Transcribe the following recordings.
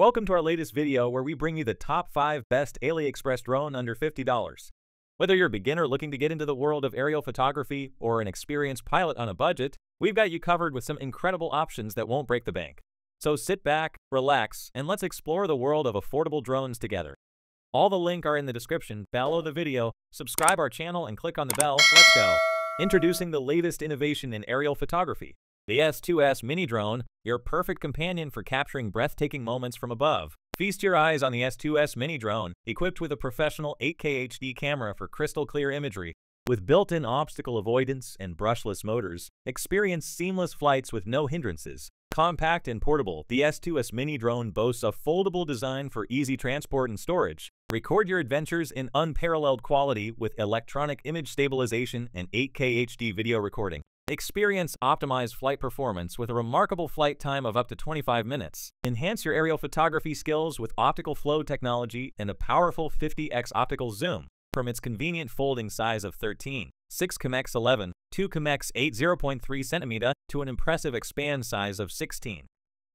Welcome to our latest video where we bring you the top 5 best Aliexpress drone under $50. Whether you're a beginner looking to get into the world of aerial photography or an experienced pilot on a budget, we've got you covered with some incredible options that won't break the bank. So sit back, relax, and let's explore the world of affordable drones together. All the links are in the description, below the video, subscribe our channel and click on the bell. Let's go! Introducing the latest innovation in aerial photography. The S2S Mini Drone, your perfect companion for capturing breathtaking moments from above. Feast your eyes on the S2S Mini Drone, equipped with a professional 8K HD camera for crystal clear imagery. With built-in obstacle avoidance and brushless motors, experience seamless flights with no hindrances. Compact and portable, the S2S Mini Drone boasts a foldable design for easy transport and storage. Record your adventures in unparalleled quality with electronic image stabilization and 8K HD video recording. Experience optimized flight performance with a remarkable flight time of up to 25 minutes. Enhance your aerial photography skills with optical flow technology and a powerful 50x optical zoom. From its convenient folding size of 13, 6x11, 2x8 0.3 cm to an impressive expand size of 16,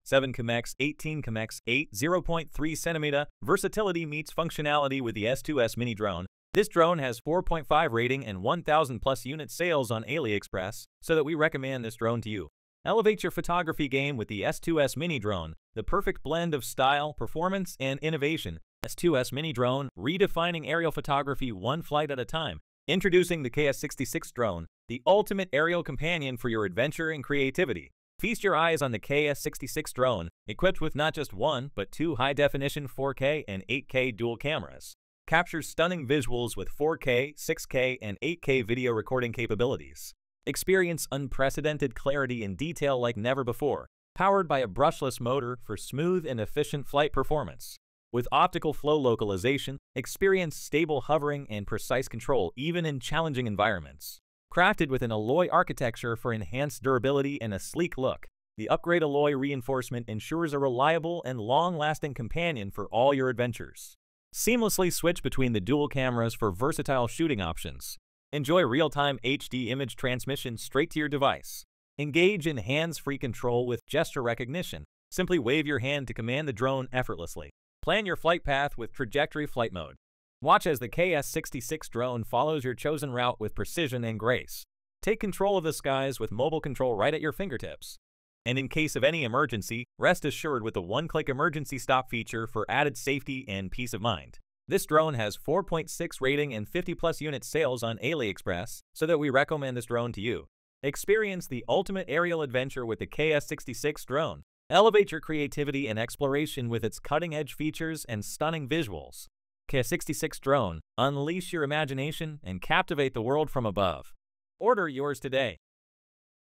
7x 18x8 0.3 cm, versatility meets functionality with the S2S Mini Drone. This drone has 4.5 rating and 1,000 plus unit sales on Aliexpress, so that we recommend this drone to you. Elevate your photography game with the S2S Mini Drone, the perfect blend of style, performance, and innovation. S2S Mini Drone, redefining aerial photography one flight at a time. Introducing the KS66 Drone, the ultimate aerial companion for your adventure and creativity. Feast your eyes on the KS66 Drone, equipped with not just one, but two high-definition 4K and 8K dual cameras. Captures stunning visuals with 4K, 6K, and 8K video recording capabilities. Experience unprecedented clarity and detail like never before. Powered by a brushless motor for smooth and efficient flight performance. With optical flow localization, experience stable hovering and precise control even in challenging environments. Crafted with an alloy architecture for enhanced durability and a sleek look, the upgrade alloy reinforcement ensures a reliable and long-lasting companion for all your adventures. Seamlessly switch between the dual cameras for versatile shooting options. Enjoy real-time HD image transmission straight to your device. Engage in hands-free control with gesture recognition. Simply wave your hand to command the drone effortlessly. Plan your flight path with trajectory flight mode. Watch as the KS66 Drone follows your chosen route with precision and grace. Take control of the skies with mobile control right at your fingertips. And in case of any emergency, rest assured with the one-click emergency stop feature for added safety and peace of mind. This drone has 4.6 rating and 50+ unit sales on Aliexpress, so that we recommend this drone to you. Experience the ultimate aerial adventure with the KS66 Drone. Elevate your creativity and exploration with its cutting-edge features and stunning visuals. KS66 Drone, unleash your imagination and captivate the world from above. Order yours today.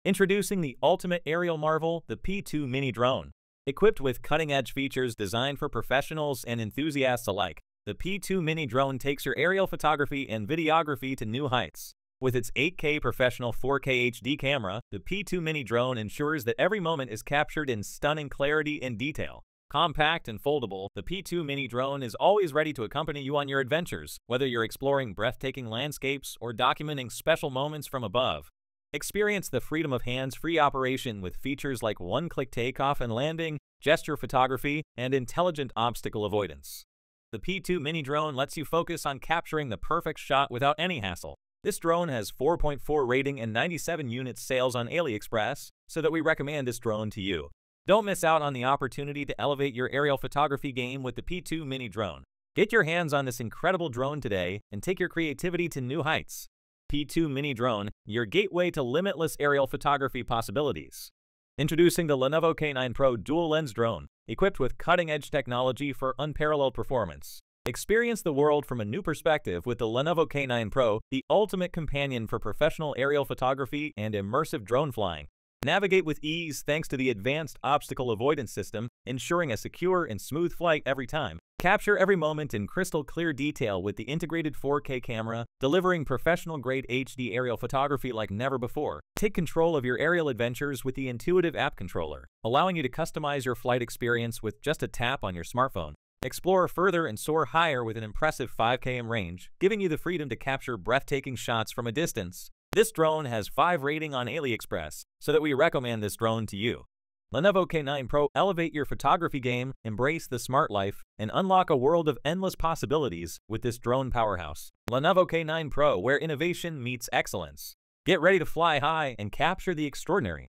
Introducing the ultimate aerial marvel, the P2 Mini Drone. Equipped with cutting-edge features designed for professionals and enthusiasts alike, the P2 Mini Drone takes your aerial photography and videography to new heights. With its 8K professional 4K HD camera, the P2 Mini Drone ensures that every moment is captured in stunning clarity and detail. Compact and foldable, the P2 Mini Drone is always ready to accompany you on your adventures, whether you're exploring breathtaking landscapes or documenting special moments from above. Experience the freedom of hands-free operation with features like one-click takeoff and landing, gesture photography, and intelligent obstacle avoidance. The P2 Mini Drone lets you focus on capturing the perfect shot without any hassle. This drone has 4.4 rating and 97 units sales on Aliexpress, so that we recommend this drone to you. Don't miss out on the opportunity to elevate your aerial photography game with the P2 Mini Drone. Get your hands on this incredible drone today and take your creativity to new heights. P2 Mini Drone, your gateway to limitless aerial photography possibilities. Introducing the Lenovo K9Pro dual-lens drone, equipped with cutting-edge technology for unparalleled performance. Experience the world from a new perspective with the Lenovo K9Pro, the ultimate companion for professional aerial photography and immersive drone flying. Navigate with ease thanks to the advanced obstacle avoidance system, ensuring a secure and smooth flight every time. Capture every moment in crystal clear detail with the integrated 4K camera, delivering professional-grade HD aerial photography like never before. Take control of your aerial adventures with the intuitive app controller, allowing you to customize your flight experience with just a tap on your smartphone. Explore further and soar higher with an impressive 5 km range, giving you the freedom to capture breathtaking shots from a distance. This drone has 5 rating on Aliexpress, so that we recommend this drone to you. Lenovo K9Pro, elevate your photography game, embrace the smart life, and unlock a world of endless possibilities with this drone powerhouse. Lenovo K9Pro, where innovation meets excellence. Get ready to fly high and capture the extraordinary.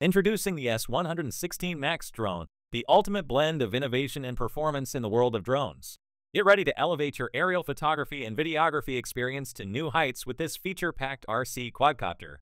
Introducing the S116 Max Drone, the ultimate blend of innovation and performance in the world of drones. Get ready to elevate your aerial photography and videography experience to new heights with this feature-packed RC quadcopter.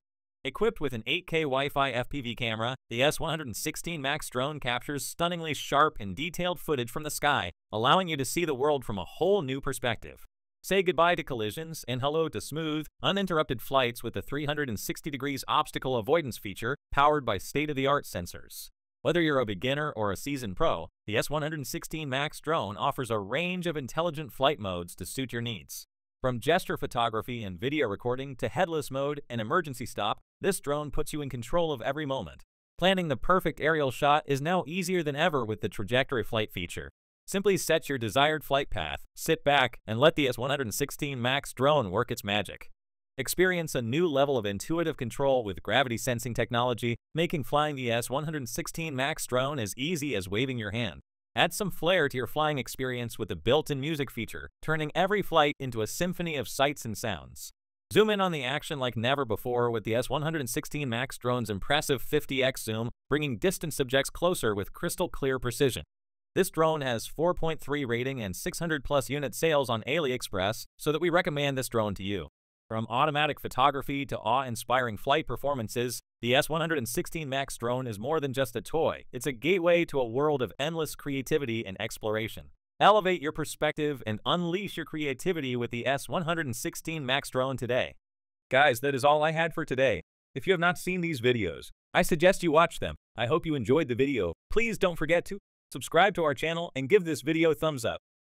Equipped with an 8K Wi-Fi FPV camera, the S116 Max Drone captures stunningly sharp and detailed footage from the sky, allowing you to see the world from a whole new perspective. Say goodbye to collisions and hello to smooth, uninterrupted flights with the 360 degrees obstacle avoidance feature powered by state-of-the-art sensors. Whether you're a beginner or a seasoned pro, the S116 Max Drone offers a range of intelligent flight modes to suit your needs. From gesture photography and video recording to headless mode and emergency stop, this drone puts you in control of every moment. Planning the perfect aerial shot is now easier than ever with the trajectory flight feature. Simply set your desired flight path, sit back, and let the S116 Max Drone work its magic. Experience a new level of intuitive control with gravity sensing technology, making flying the S116 Max Drone as easy as waving your hand. Add some flair to your flying experience with the built-in music feature, turning every flight into a symphony of sights and sounds. Zoom in on the action like never before with the S116 Max Drone's impressive 50x zoom, bringing distant subjects closer with crystal-clear precision. This drone has 4.3 rating and 600+ unit sales on Aliexpress, so that we recommend this drone to you. From automatic photography to awe-inspiring flight performances, the S116 Max Drone is more than just a toy. It's a gateway to a world of endless creativity and exploration. Elevate your perspective and unleash your creativity with the S116 Max Drone today. Guys, that is all I had for today. If you have not seen these videos, I suggest you watch them. I hope you enjoyed the video. Please don't forget to subscribe to our channel and give this video a thumbs up.